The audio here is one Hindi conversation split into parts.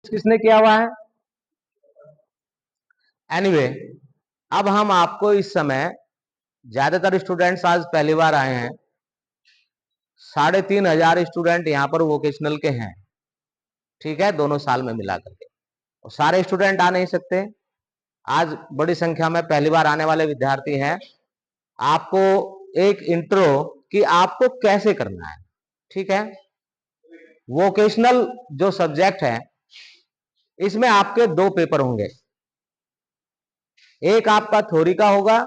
किसने किया हुआ है? एनीवे, अब हम आपको इस समय, ज्यादातर स्टूडेंट्स आज पहली बार आए हैं, 3,500 स्टूडेंट यहाँ पर वोकेशनल के हैं, ठीक है, दोनों साल में मिला करके। और सारे स्टूडेंट आ नहीं सकते, आज बड़ी संख्या में पहली बार आने वाले विद्यार्थी हैं। आपको एक इंट्रो कि आपको कैसे करना है, ठीक है। वोकेशनल जो सब्जेक्ट है, इसमें आपके 2 पेपर होंगे। एक आपका थ्योरी का होगा,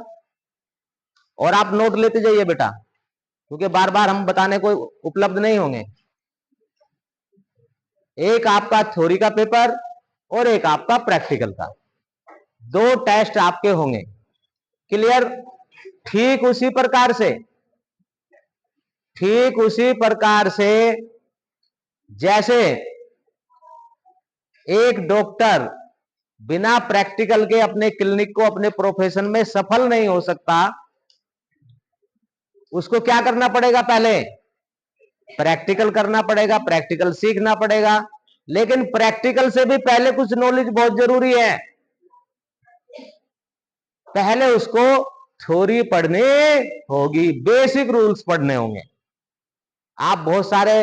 और आप नोट लेते जाइए बेटा, क्योंकि बार बार हम बताने को उपलब्ध नहीं होंगे। एक आपका थ्योरी का पेपर और एक आपका प्रैक्टिकल का, 2 टेस्ट आपके होंगे। क्लियर? ठीक उसी प्रकार से जैसे एक डॉक्टर बिना प्रैक्टिकल के अपने क्लिनिक को, अपने प्रोफेशन में सफल नहीं हो सकता, उसको क्या करना पड़ेगा? पहले प्रैक्टिकल करना पड़ेगा, प्रैक्टिकल सीखना पड़ेगा। लेकिन प्रैक्टिकल से भी पहले कुछ नॉलेज बहुत जरूरी है। पहले उसको थ्योरी पढ़नी होगी, बेसिक रूल्स पढ़ने होंगे। आप बहुत सारे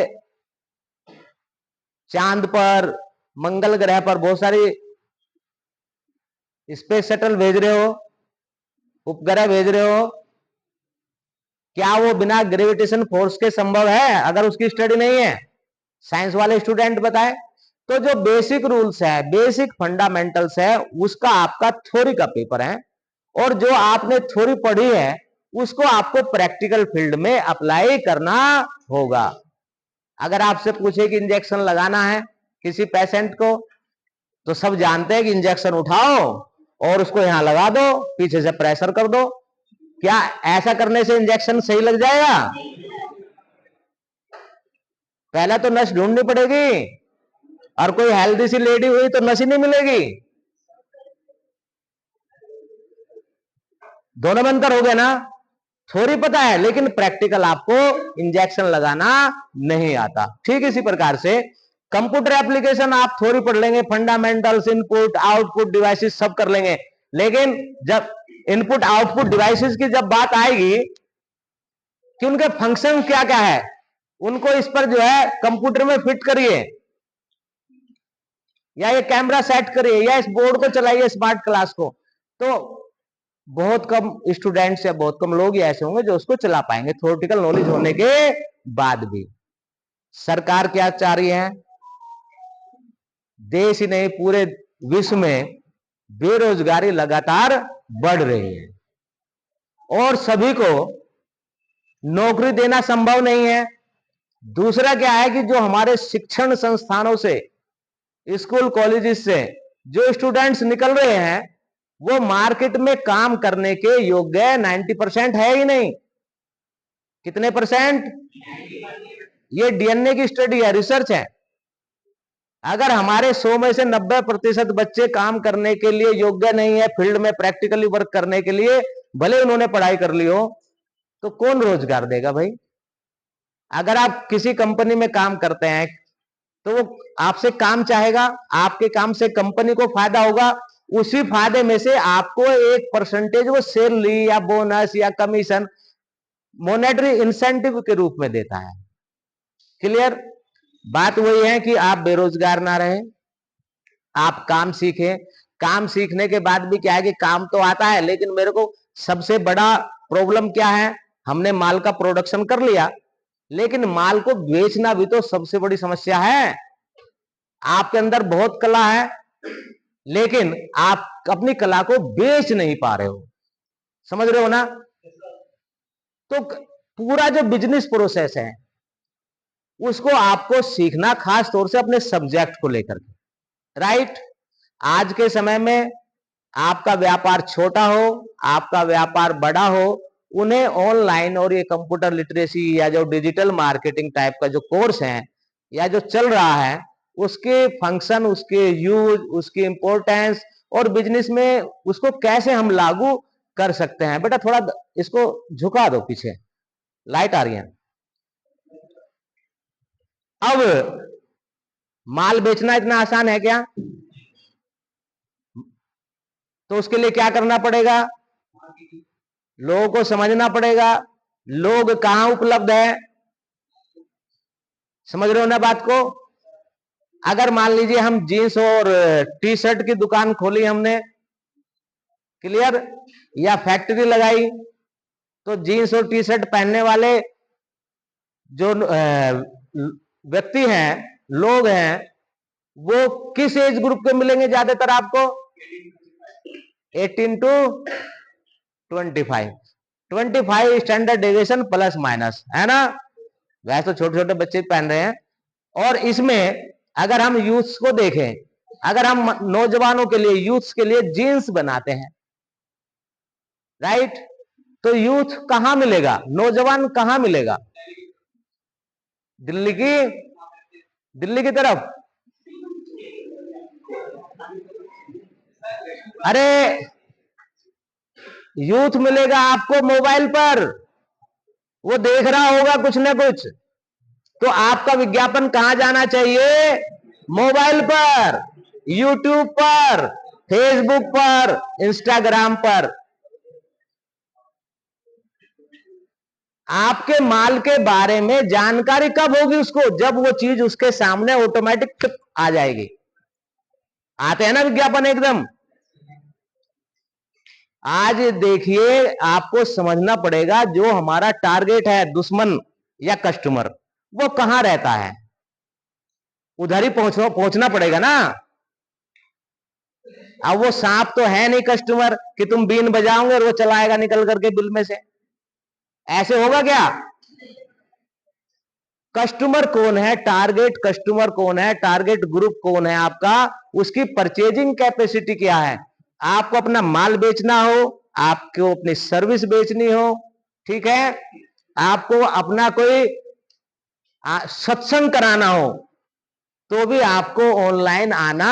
चांद पर, मंगल ग्रह पर बहुत सारी स्पेस शटल भेज रहे हो, उपग्रह भेज रहे हो, क्या वो बिना ग्रेविटेशन फोर्स के संभव है? अगर उसकी स्टडी नहीं है, साइंस वाले स्टूडेंट बताए। तो जो बेसिक रूल्स है, बेसिक फंडामेंटल्स है, उसका आपका थ्योरी का पेपर है। और जो आपने थ्योरी पढ़ी है, उसको आपको प्रैक्टिकल फील्ड में अप्लाई करना होगा। अगर आपसे पूछे कि इंजेक्शन लगाना है किसी पेशेंट को, तो सब जानते हैं कि इंजेक्शन उठाओ और उसको यहां लगा दो, पीछे से प्रेशर कर दो। क्या ऐसा करने से इंजेक्शन सही लग जाएगा? पहले तो नस ढूंढनी पड़ेगी, और कोई हेल्दी सी लेडी हुई तो नस ही नहीं मिलेगी। दोनों में अंतर हो गया ना? थ्योरी पता है, लेकिन प्रैक्टिकल आपको इंजेक्शन लगाना नहीं आता। ठीक इसी प्रकार से कंप्यूटर एप्लीकेशन आप थ्योरी पढ़ लेंगे, फंडामेंटल्स, इनपुट आउटपुट डिवाइसेस सब कर लेंगे, लेकिन जब इनपुट आउटपुट डिवाइसेस की जब बात आएगी कि उनके फंक्शन क्या क्या है, उनको इस पर जो है कंप्यूटर में फिट करिए, या ये कैमरा सेट करिए, या इस बोर्ड को चलाइए, स्मार्ट क्लास को, तो बहुत कम स्टूडेंट्स या बहुत कम लोग ही ऐसे होंगे जो उसको चला पाएंगे, थ्योरेटिकल नॉलेज होने के बाद भी। सरकार क्या चाह रही है? देश ही नहीं, पूरे विश्व में बेरोजगारी लगातार बढ़ रही है, और सभी को नौकरी देना संभव नहीं है। दूसरा क्या है कि जो हमारे शिक्षण संस्थानों से, स्कूल कॉलेजेस से जो स्टूडेंट्स निकल रहे हैं, वो मार्केट में काम करने के योग्य 90% है ही नहीं। कितने परसेंट? ये डीएनए की स्टडी है, रिसर्च है। अगर हमारे 100 में से 90% बच्चे काम करने के लिए योग्य नहीं है, फील्ड में प्रैक्टिकली वर्क करने के लिए, भले उन्होंने पढ़ाई कर ली हो, तो कौन रोजगार देगा भाई? अगर आप किसी कंपनी में काम करते हैं, तो वो आपसे काम चाहेगा, आपके काम से कंपनी को फायदा होगा, उसी फायदे में से आपको एक परसेंटेज वो सैलरी या बोनस या कमीशन, मॉनेटरी इंसेंटिव के रूप में देता है। क्लियर? बात वही है कि आप बेरोजगार ना रहे, आप काम सीखें। काम सीखने के बाद भी क्या है कि काम तो आता है, लेकिन मेरे को सबसे बड़ा प्रॉब्लम क्या है, हमने माल का प्रोडक्शन कर लिया, लेकिन माल को बेचना भी तो सबसे बड़ी समस्या है। आपके अंदर बहुत कला है, लेकिन आप अपनी कला को बेच नहीं पा रहे हो। समझ रहे हो ना? तो पूरा जो बिजनेस प्रोसेस है, उसको आपको सीखना, खास तौर से अपने सब्जेक्ट को लेकर के। राइट? आज के समय में आपका व्यापार छोटा हो, आपका व्यापार बड़ा हो, उन्हें ऑनलाइन और ये कंप्यूटर लिटरेसी या जो डिजिटल मार्केटिंग टाइप का जो कोर्स है या जो चल रहा है, उसके फंक्शन, उसके यूज, उसकी इंपॉर्टेंस, और बिजनेस में उसको कैसे हम लागू कर सकते हैं। बेटा थोड़ा इसको झुका दो पीछे, लाइट आ रही है। अब माल बेचना इतना आसान है क्या? तो उसके लिए क्या करना पड़ेगा? लोगों को समझना पड़ेगा लोग कहां उपलब्ध है। समझ रहे हो ना बात को? अगर मान लीजिए हम जीन्स और टी शर्ट की दुकान खोली हमने, क्लियर, या फैक्ट्री लगाई, तो जीन्स और टी शर्ट पहनने वाले जो व्यक्ति हैं, लोग हैं, वो किस एज ग्रुप के मिलेंगे ज्यादातर आपको? 18 to 25, 25 standard deviation plus minus, है ना? वैसे तो छोटे छोटे बच्चे पहन रहे हैं। और इसमें अगर हम यूथ्स को देखें, अगर हम नौजवानों के लिए, यूथ्स के लिए जीन्स बनाते हैं, राइट, तो यूथ कहां मिलेगा? नौजवान कहां मिलेगा? दिल्ली की तरफ। अरे यूथ मिलेगा आपको मोबाइल पर, वो देख रहा होगा कुछ ना कुछ, तो आपका विज्ञापन कहां जाना चाहिए? मोबाइल पर, यूट्यूब पर, फेसबुक पर, इंस्टाग्राम पर। आपके माल के बारे में जानकारी कब होगी उसको? जब वो चीज उसके सामने ऑटोमेटिक आ जाएगी। आते हैं ना विज्ञापन एकदम। आज देखिए, आपको समझना पड़ेगा जो हमारा टारगेट है, दुश्मन या कस्टमर, वो कहां रहता है, उधर ही पहुंचना पड़ेगा ना। अब वो सांप तो है नहीं कस्टमर कि तुम बीन बजाओगे और वो चलाएगा निकल करके बिल में से, ऐसे होगा क्या? कस्टमर कौन है, टारगेट कस्टमर कौन है, टारगेट ग्रुप कौन है आपका, उसकी परचेजिंग कैपेसिटी क्या है। आपको अपना माल बेचना हो, आपको अपनी सर्विस बेचनी हो, ठीक है, आपको अपना कोई सत्संग कराना हो, तो भी आपको ऑनलाइन आना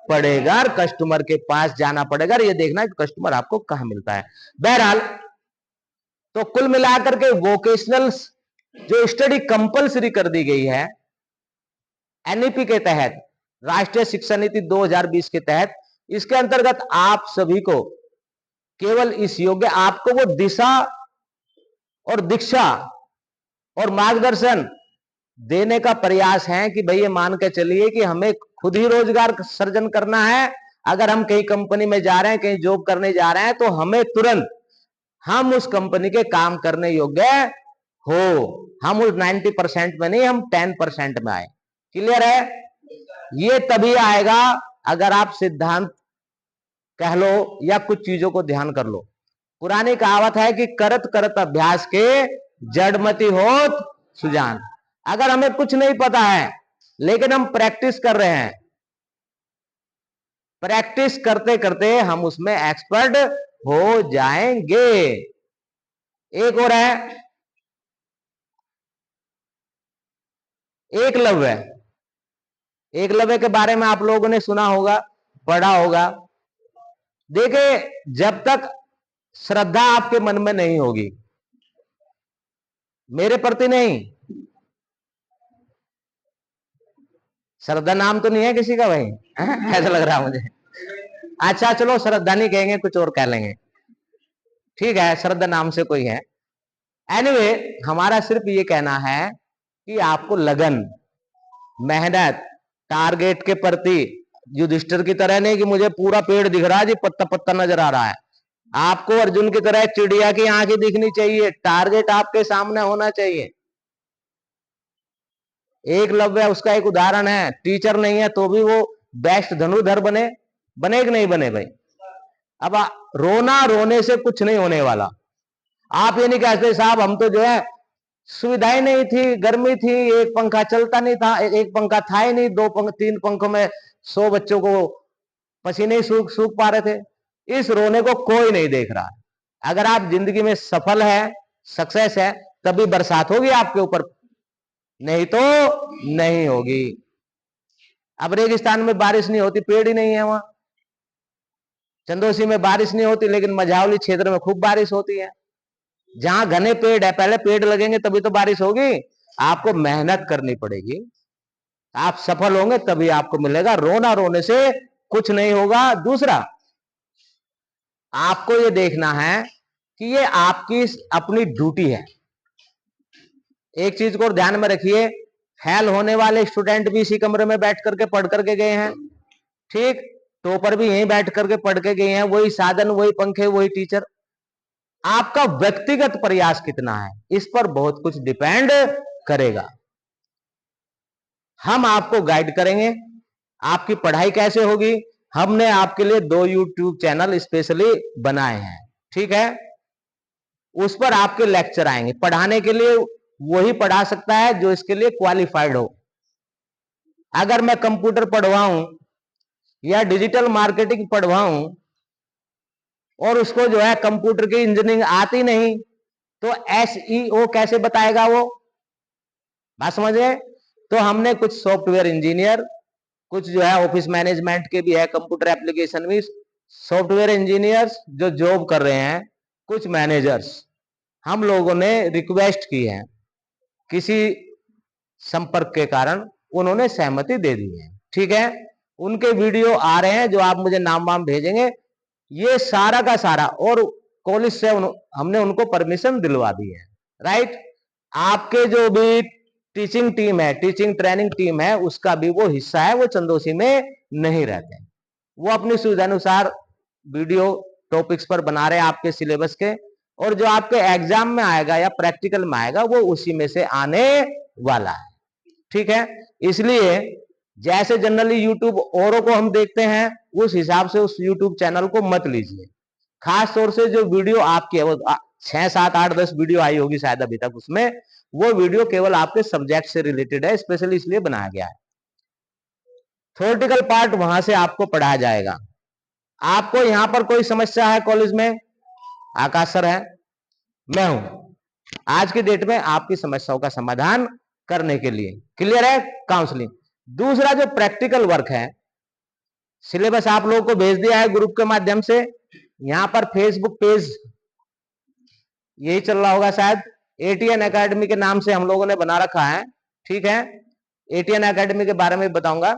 पड़ेगा, कस्टमर के पास जाना पड़ेगा, ये देखना कि कस्टमर आपको कहां मिलता है। बहरहाल, तो कुल मिलाकर के वोकेशनल जो स्टडी कंपलसरी कर दी गई है एनईपी के तहत, राष्ट्रीय शिक्षा नीति 2020 के तहत, इसके अंतर्गत आप सभी को केवल इस योग्य, आपको वो दिशा और दीक्षा और मार्गदर्शन देने का प्रयास है कि भाई ये मान के चलिए कि हमें खुद ही रोजगार सर्जन करना है। अगर हम कहीं कंपनी में जा रहे हैं, कहीं जॉब करने जा रहे हैं, तो हमें तुरंत हम उस कंपनी के काम करने योग्य हो, हम उस 90% में नहीं, हम 10% में आए। क्लियर है? ये तभी आएगा अगर आप सिद्धांत कह लो या कुछ चीजों को ध्यान कर लो। पुरानी कहावत है कि करत करत अभ्यास के जड़मति होत सुजान। अगर हमें कुछ नहीं पता है लेकिन हम प्रैक्टिस कर रहे हैं, प्रैक्टिस करते करते हम उसमें एक्सपर्ट हो जाएंगे। एक और है एकलव्य। एकलव्य के बारे में आप लोगों ने सुना होगा, पढ़ा होगा। देखिए, जब तक श्रद्धा आपके मन में नहीं होगी, मेरे प्रति नहीं, श्रद्धा नाम तो नहीं है किसी का भाई? ऐसा लग रहा मुझे। अच्छा चलो, श्रद्धा नहीं कहेंगे, कुछ और कह लेंगे, ठीक है, श्रद्धा नाम से कोई है। एनीवे, हमारा सिर्फ ये कहना है कि आपको लगन, मेहनत, टारगेट के प्रति, युधिष्ठिर की तरह नहीं कि मुझे पूरा पेड़ दिख रहा है जी, पत्ता पत्ता नजर आ रहा है। आपको अर्जुन की तरह चिड़िया की आंखें दिखनी चाहिए, टारगेट आपके सामने होना चाहिए। एकलव्य उसका एक उदाहरण है, टीचर नहीं है तो भी वो बेस्ट धनुर्धर बने, बने कि नहीं बने भाई? अब रोना रोने से कुछ नहीं होने वाला। आप ये नहीं कहते साहब हम तो जो है सुविधाएं नहीं थी, गर्मी थी, एक पंखा चलता नहीं था, एक पंखा था ही नहीं, तीन पंखों में 100 बच्चों को पसीने सूख सूख पा रहे थे। इस रोने को कोई नहीं देख रहा। अगर आप जिंदगी में सफल है, सक्सेस है, तभी बरसात होगी आपके ऊपर, नहीं तो नहीं होगी। अब रेगिस्तान में बारिश नहीं होती, पेड़ ही नहीं है वहां। चंदोसी में बारिश नहीं होती, लेकिन मझावली क्षेत्र में खूब बारिश होती है। जहां घने पेड़ है, पहले पेड़ लगेंगे तभी तो बारिश होगी। आपको मेहनत करनी पड़ेगी, आप सफल होंगे तभी आपको मिलेगा, रोना रोने से कुछ नहीं होगा। दूसरा, आपको ये देखना है कि ये आपकी अपनी ड्यूटी है। एक चीज को ध्यान में रखिए, फेल होने वाले स्टूडेंट भी इसी कमरे में बैठ करके पढ़ करके गए हैं, ठीक, टॉपर भी यहीं बैठ करके पढ़ के गए हैं, वही साधन, वही पंखे, वही टीचर। आपका व्यक्तिगत प्रयास कितना है, इस पर बहुत कुछ डिपेंड करेगा। हम आपको गाइड करेंगे, आपकी पढ़ाई कैसे होगी। हमने आपके लिए 2 यूट्यूब चैनल स्पेशली बनाए हैं, ठीक है, उस पर आपके लेक्चर आएंगे। पढ़ाने के लिए वही पढ़ा सकता है जो इसके लिए क्वालिफाइड हो। अगर मैं कंप्यूटर पढ़वाऊं या डिजिटल मार्केटिंग पढ़वाऊं और उसको जो है कंप्यूटर की इंजीनियरिंग आती नहीं, तो SEO कैसे बताएगा वो, बात समझ गए। तो हमने कुछ सॉफ्टवेयर इंजीनियर, कुछ जो है ऑफिस मैनेजमेंट के भी है, कंप्यूटर एप्लीकेशन भी, सॉफ्टवेयर इंजीनियर्स जो जॉब कर रहे हैं, कुछ मैनेजर्स, हम लोगों ने रिक्वेस्ट की है, किसी संपर्क के कारण उन्होंने सहमति दे दी है, ठीक है। उनके वीडियो आ रहे हैं, जो आप मुझे नाम वाम भेजेंगे, ये सारा का सारा, और कॉलेज से हमने उनको परमिशन दिलवा दी है, राइट। आपके जो भी टीचिंग टीम है, टीचिंग ट्रेनिंग टीम है, उसका भी वो हिस्सा है, वो चंदोसी में नहीं रहते, वो अपनी सुविधानुसार वीडियो टॉपिक्स पर बना रहे हैं आपके सिलेबस के, और जो आपके एग्जाम में आएगा या प्रैक्टिकल में आएगा वो उसी में से आने वाला है, ठीक है। इसलिए जैसे जनरली यूट्यूब औरों को हम देखते हैं, उस हिसाब से उस यूट्यूब चैनल को मत लीजिए। खास तौर से जो वीडियो आपकी है, वो 6, 7, 8, 10 वीडियो आई होगी शायद अभी तक, उसमें वो वीडियो केवल आपके सब्जेक्ट से रिलेटेड है, स्पेशली इसलिए बनाया गया है। थ्योरेटिकल पार्ट वहां से आपको पढ़ाया जाएगा। आपको यहां पर कोई समस्या है कॉलेज में, आकाश सर है, मैं हूं आज की डेट में आपकी समस्याओं का समाधान करने के लिए। क्लियर है, काउंसलिंग। दूसरा जो प्रैक्टिकल वर्क है, सिलेबस आप लोगों को भेज दिया है ग्रुप के माध्यम से। यहां पर फेसबुक पेज यही चल रहा होगा शायद, ATN एकेडमी के नाम से हम लोगों ने बना रखा है, ठीक है। ATN एकेडमी के बारे में बताऊंगा।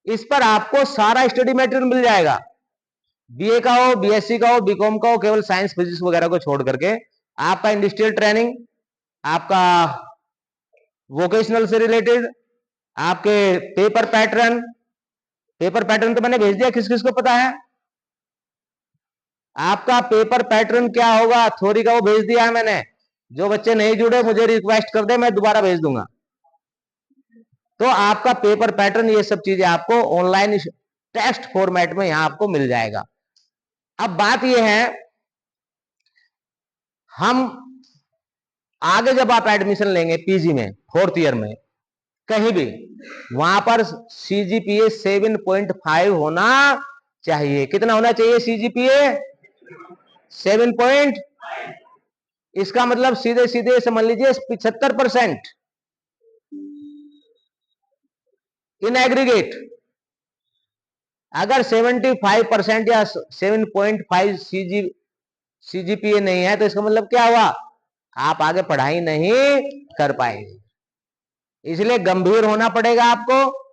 इस पर आपको सारा स्टडी मटेरियल मिल जाएगा, BA का हो, BSc का हो, BCom का हो, केवल साइंस फिजिक्स वगैरह को छोड़ करके। आपका इंडस्ट्रियल ट्रेनिंग, आपका वोकेशनल से रिलेटेड, आपके पेपर पैटर्न तो मैंने भेज दिया, किस किस को पता है। आपका पेपर पैटर्न क्या होगा थ्योरी का, वो भेज दिया है मैंने। जो बच्चे नहीं जुड़े मुझे रिक्वेस्ट कर दे, मैं दोबारा भेज दूंगा। तो आपका पेपर पैटर्न, ये सब चीजें आपको ऑनलाइन टेक्स्ट फॉर्मेट में यहां आपको मिल जाएगा। अब बात यह है, हम आगे जब आप एडमिशन लेंगे PG में 4th ईयर में कहीं भी, वहां पर CGPA 7.5 होना चाहिए। कितना होना चाहिए CGPA? 7. इसका मतलब सीधे सीधे समझ लीजिए 75% इन एग्रीगेट। अगर 75% या 7.5 CGPA नहीं है, तो इसका मतलब क्या हुआ, आप आगे पढ़ाई नहीं कर पाएंगे। इसलिए गंभीर होना पड़ेगा आपको।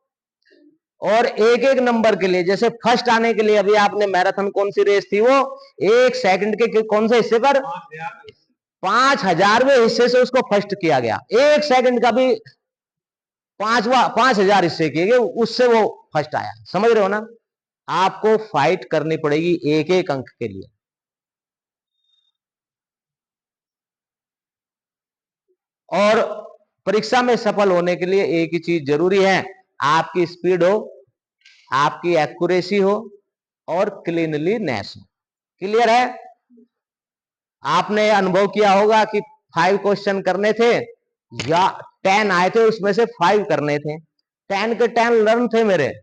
और एक एक नंबर के लिए, जैसे फर्स्ट आने के लिए, अभी आपने मैराथन कौन सी रेस थी, वो 1 सेकंड के कौन से हिस्से पर, 5000वें हिस्से से उसको फर्स्ट किया गया। 1 सेकंड का भी 5000 हिस्से किए गए, उससे वो फर्स्ट आया। समझ रहे हो ना, आपको फाइट करनी पड़ेगी एक एक अंक के लिए। और परीक्षा में सफल होने के लिए एक ही चीज जरूरी है, आपकी स्पीड हो, आपकी एक्यूरेसी हो, और क्लीनलीनेस हो। क्लियर है। आपने अनुभव किया होगा कि 5 क्वेश्चन करने थे या 10 आए थे, उसमें से 5 करने थे, 10 के 10 लर्न थे मेरे,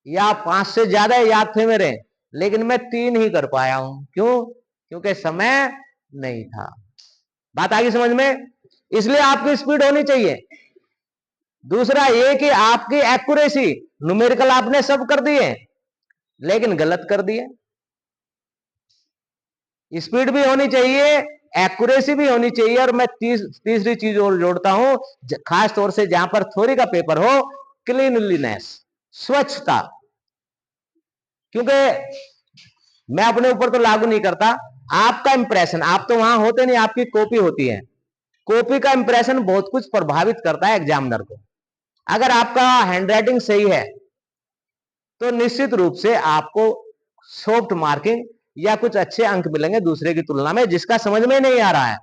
या 5 से ज्यादा याद थे मेरे, लेकिन मैं 3 ही कर पाया हूं। क्यों? क्योंकि समय नहीं था। बात आ गई समझ में। इसलिए आपकी स्पीड होनी चाहिए। दूसरा ये कि आपकी एक्यूरेसी, न्यूमेरिकल आपने सब कर दिए लेकिन गलत कर दिए। स्पीड भी होनी चाहिए, एक्यूरेसी भी होनी चाहिए। और मैं तीसरी चीज और जोड़ता हूं, खास तौर से जहां पर थ्योरी का पेपर हो, क्लीनलीनेस, स्वच्छता। क्योंकि मैं अपने ऊपर तो लागू नहीं करता, आपका इंप्रेशन, आप तो वहां होते नहीं, आपकी कॉपी होती है, कॉपी का इंप्रेशन बहुत कुछ प्रभावित करता है एग्जामिनर को। अगर आपका हैंडराइटिंग सही है तो निश्चित रूप से आपको सॉफ्ट मार्किंग या कुछ अच्छे अंक मिलेंगे दूसरे की तुलना में, जिसका समझ में नहीं आ रहा है।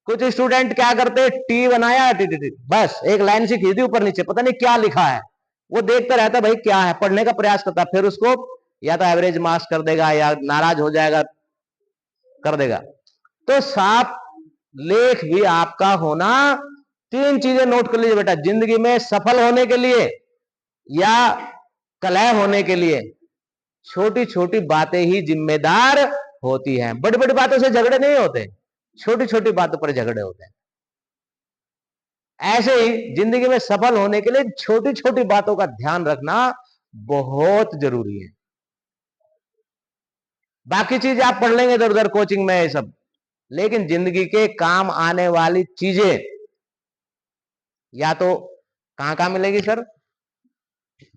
कुछ स्टूडेंट क्या करते हैं, टी बनाया, टी, बस एक लाइन से खींची ऊपर नीचे, पता नहीं क्या लिखा है, वो देखता रहता भाई क्या है, पढ़ने का प्रयास करता, फिर उसको या तो एवरेज मार्क्स कर देगा या नाराज हो जाएगा, कर देगा। तो साफ लेख भी आपका होना, तीन चीजें नोट कर लीजिए बेटा, जिंदगी में सफल होने के लिए या कलह होने के लिए छोटी छोटी बातें ही जिम्मेदार होती हैं। बड़ी बड़ी बातों से झगड़े नहीं होते, छोटी छोटी बातों पर झगड़े होते हैं। ऐसे ही जिंदगी में सफल होने के लिए छोटी छोटी बातों का ध्यान रखना बहुत जरूरी है। बाकी चीज आप पढ़ लेंगे इधर उधर कोचिंग में ये सब, लेकिन जिंदगी के काम आने वाली चीजें या तो कहां कहां मिलेगी सर,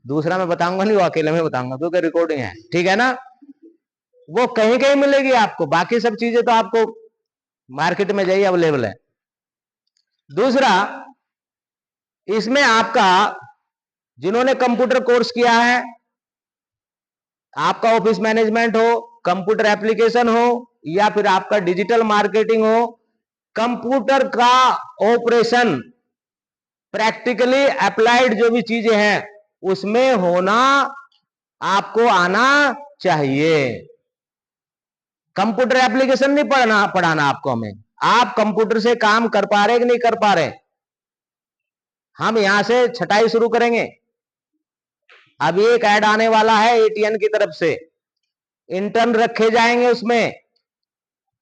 दूसरा मैं बताऊंगा नहीं, वो अकेले में बताऊंगा क्योंकि रिकॉर्डिंग है, ठीक है ना, वो कहीं कहीं मिलेगी आपको, बाकी सब चीजें तो आपको मार्केट में जाइए अवेलेबल है। दूसरा, इसमें आपका जिन्होंने कंप्यूटर कोर्स किया है, आपका ऑफिस मैनेजमेंट हो, कंप्यूटर एप्लीकेशन हो, या फिर आपका डिजिटल मार्केटिंग हो, कंप्यूटर का ऑपरेशन प्रैक्टिकली अप्लाइड जो भी चीजें हैं उसमें होना आपको आना चाहिए। कंप्यूटर एप्लीकेशन नहीं पढ़ाना आपको, हमें आप कंप्यूटर से काम कर पा रहे कि नहीं कर पा रहे, हम यहां से छटाई शुरू करेंगे। अभी एक ऐड आने वाला है एटीएन की तरफ से, इंटर्न रखे जाएंगे, उसमें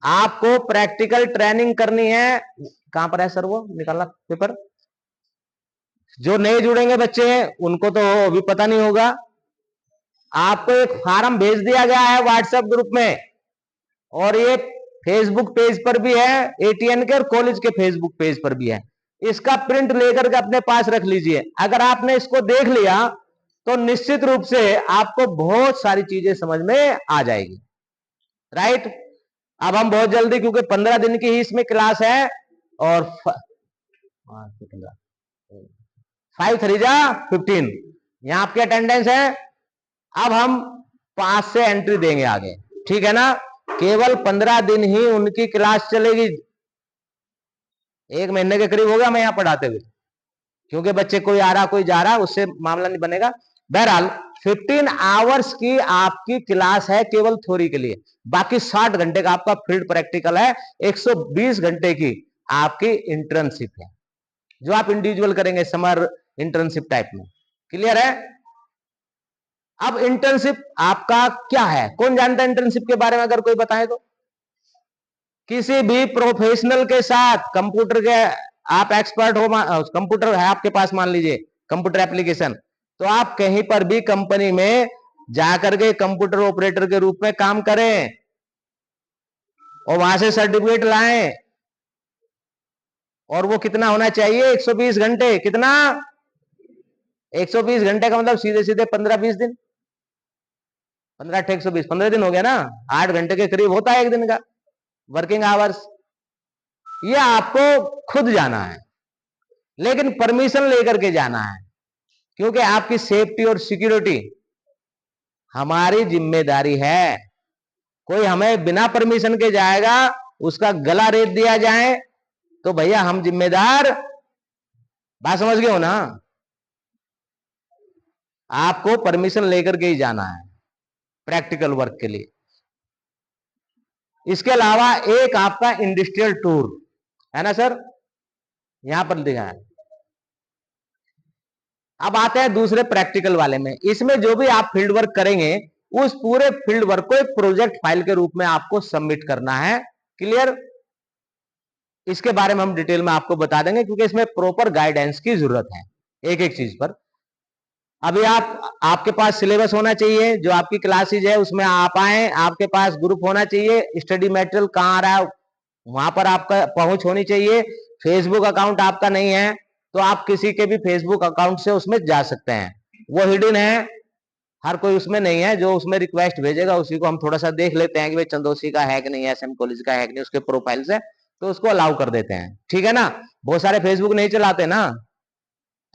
आपको प्रैक्टिकल ट्रेनिंग करनी है। कहां पर है सर वो, निकालना पेपर, जो नए जुड़ेंगे बच्चे हैं उनको तो अभी पता नहीं होगा। आपको एक फॉर्म भेज दिया गया है व्हाट्सएप ग्रुप में, और ये फेसबुक पेज पर भी है एटीएन के, और कॉलेज के फेसबुक पेज पर भी है। इसका प्रिंट लेकर के अपने पास रख लीजिए। अगर आपने इसको देख लिया तो निश्चित रूप से आपको बहुत सारी चीजें समझ में आ जाएगी, राइट। अब हम बहुत जल्दी, क्योंकि 15 दिन की ही इसमें क्लास है, और 5 3 जा 15 यहां आपकी अटेंडेंस है। अब हम 5 से एंट्री देंगे आगे, ठीक है ना, केवल 15 दिन ही उनकी क्लास चलेगी। 1 महीने के करीब हो गया मैं यहां पढ़ाते हुए, क्योंकि बच्चे कोई आ रहा कोई जा रहा, उससे मामला नहीं बनेगा। बहरहाल 15 आवर्स की आपकी क्लास है केवल थ्योरी के लिए, बाकी 60 घंटे का आपका फील्ड प्रैक्टिकल है, 120 घंटे की आपकी इंटर्नशिप है, जो आप इंडिविजुअल करेंगे समर इंटर्नशिप टाइप में। क्लियर है। अब इंटर्नशिप आपका क्या है, कौन जानता है इंटर्नशिप के बारे में, अगर कोई बताए तो। किसी भी प्रोफेशनल के साथ, कंप्यूटर के आप एक्सपर्ट हो, कंप्यूटर है आपके पास, मान लीजिए कंप्यूटर एप्लीकेशन, तो आप कहीं पर भी कंपनी में जाकर के कंप्यूटर ऑपरेटर के रूप में काम करें और वहां से सर्टिफिकेट लाएं। और वो कितना होना चाहिए, 120 घंटे। कितना, 120 घंटे का मतलब सीधे सीधे 15-20 दिन, 15 × 120 15 दिन हो गया ना, 8 घंटे के करीब होता है एक दिन का वर्किंग आवर्स। ये आपको खुद जाना है, लेकिन परमिशन लेकर के जाना है, क्योंकि आपकी सेफ्टी और सिक्योरिटी हमारी जिम्मेदारी है। कोई हमें बिना परमिशन के जाएगा, उसका गला रेत दिया जाए तो भैया हम जिम्मेदार, बात समझ गए हो ना। आपको परमिशन लेकर के ही जाना है प्रैक्टिकल वर्क के लिए। इसके अलावा एक आपका इंडस्ट्रियल टूर है ना सर, यहां पर दिखा है। अब आते हैं दूसरे प्रैक्टिकल वाले में, इसमें जो भी आप फील्ड वर्क करेंगे उस पूरे फील्ड वर्क को एक प्रोजेक्ट फाइल के रूप में आपको सबमिट करना है। क्लियर। इसके बारे में हम डिटेल में आपको बता देंगे, क्योंकि इसमें प्रॉपर गाइडेंस की जरूरत है एक एक चीज पर। अभी आपके पास सिलेबस होना चाहिए, जो आपकी क्लासेज है उसमें आप आए, आपके पास ग्रुप होना चाहिए, स्टडी मटेरियल कहां आ रहा है वहां पर आपका पहुंच होनी चाहिए। फेसबुक अकाउंट आपका नहीं है तो आप किसी के भी फेसबुक अकाउंट से उसमें जा सकते हैं, वो हिडन है, हर कोई उसमें नहीं है। जो उसमें रिक्वेस्ट भेजेगा उसी को हम थोड़ा सा देख लेते हैं कि भाई चंदोसी का है कि नहीं है, SM कॉलेज का है कि नहीं, उसके प्रोफाइल से, तो उसको अलाउ कर देते हैं, ठीक है ना। बहुत सारे फेसबुक नहीं चलाते ना,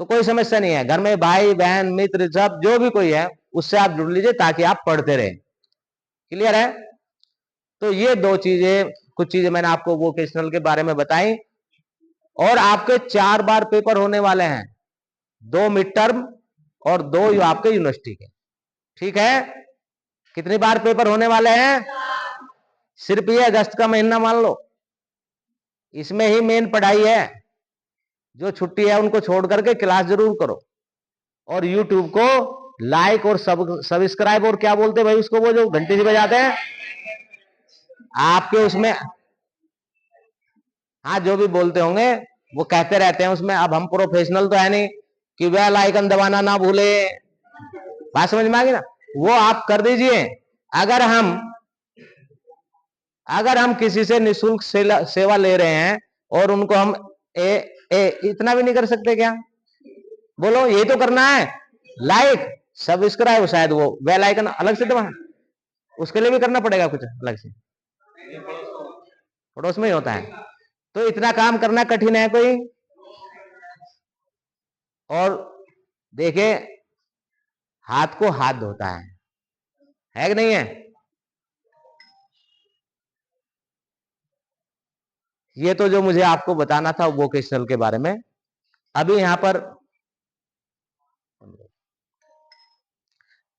तो कोई समस्या नहीं है। घर में भाई बहन मित्र सब जो भी कोई है उससे आप जुड़ लीजिए ताकि आप पढ़ते रहे। क्लियर है। तो ये दो चीजें, कुछ चीजें मैंने आपको वोकेशनल के बारे में बताई। और आपके 4 बार पेपर होने वाले हैं, 2 मिड टर्म और 2 आपके यूनिवर्सिटी के, ठीक है। कितनी बार पेपर होने वाले हैं? सिर्फ ये अगस्त का महीना मान लो, इसमें ही मेन पढ़ाई है। जो छुट्टी है उनको छोड़ करके क्लास जरूर करो, और यूट्यूब को लाइक और सब्सक्राइब और क्या बोलते हैं भाई उसको, वो जो घंटी से बजाते हैं आपके उसमें, हाँ जो भी बोलते होंगे वो कहते रहते हैं उसमें। अब हम प्रोफेशनल तो है नहीं कि बेल आइकन दबाना ना भूले, बात समझ में आ गई ना, वो आप कर दीजिए। अगर हम किसी से निःशुल्क सेवा ले रहे हैं और उनको हम इतना भी नहीं कर सकते क्या? बोलो, ये तो करना है, लाइक सब्सक्राइब, शायद वो बेल आइकन अलग से दबाना, उसके लिए भी करना पड़ेगा कुछ अलग से, पड़ोस में ही होता है। तो इतना काम करना कठिन है कोई? और देखिए, हाथ को हाथ धोता है कि नहीं है? ये तो जो मुझे आपको बताना था वोकेशनल के बारे में। अभी यहां पर